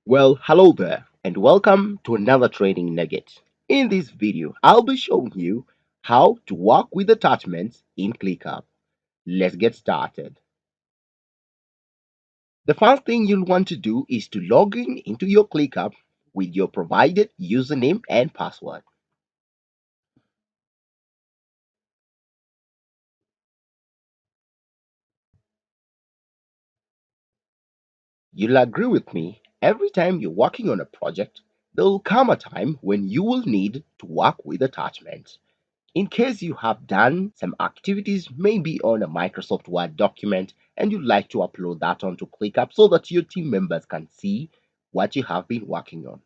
Well, hello there, and welcome to another training nugget. In this video, I'll be showing you how to work with attachments in Clickup. Let's get started. The first thing you'll want to do is to log in into your Clickup with your provided username and password. You'll agree with me, every time you're working on a project, there will come a time when you will need to work with attachments. In case you have done some activities, maybe on a Microsoft Word document, and you'd like to upload that onto ClickUp so that your team members can see what you have been working on.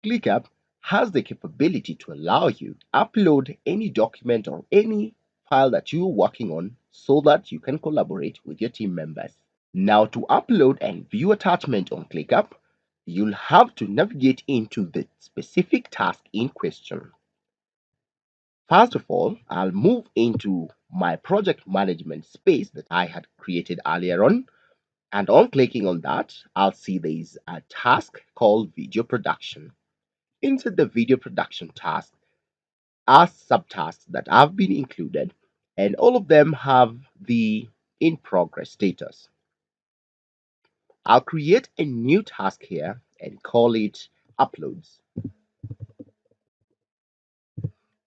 ClickUp has the capability to allow you to upload any document or any file that you're working on so that you can collaborate with your team members. Now, to upload and view attachment on ClickUp, you'll have to navigate into the specific task in question. First of all, I'll move into my project management space that I had created earlier on. And on clicking on that, I'll see there's a task called video production. Inside the video production task are subtasks that have been included, and all of them have the in progress status. I'll create a new task here and call it uploads.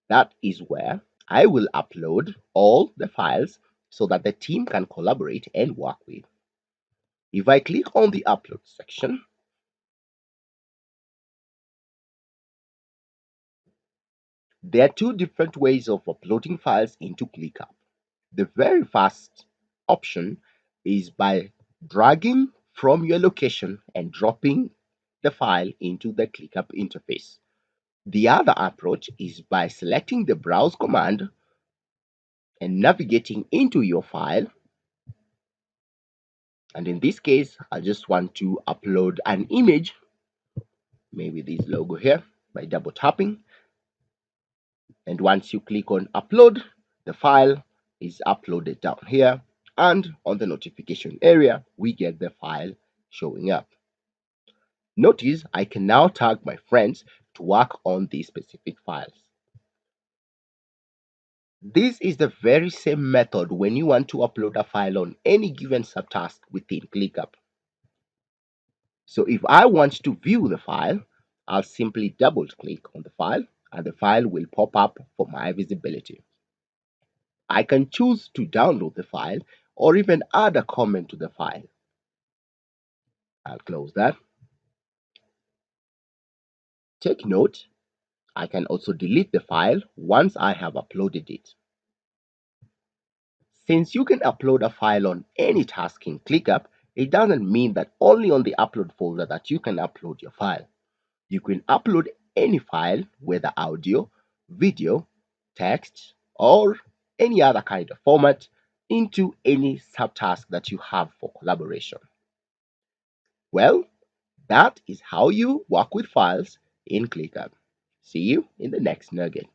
That is where I will upload all the files so that the team can collaborate and work with. If I click on the upload section, there are two different ways of uploading files into Clickup. The very first option is by dragging from your location and dropping the file into the Clickup interface. The other approach is by selecting the browse command and navigating into your file. And in this case, I just want to upload an image, maybe this logo here, by double tapping. And once you click on upload, the file is uploaded down here, and on the notification area, we get the file showing up. Notice I can now tag my friends to work on these specific files. This is the very same method when you want to upload a file on any given subtask within ClickUp. So if I want to view the file, I'll simply double click on the file and the file will pop up for my visibility. I can choose to download the file or even add a comment to the file. I'll close that. Take note, I can also delete the file once I have uploaded it. Since you can upload a file on any task in ClickUp, it doesn't mean that only on the upload folder that you can upload your file. You can upload any file, whether audio, video, text, or any other kind of format, into any subtask that you have for collaboration. Well, that is how you work with files in ClickUp. See you in the next nugget.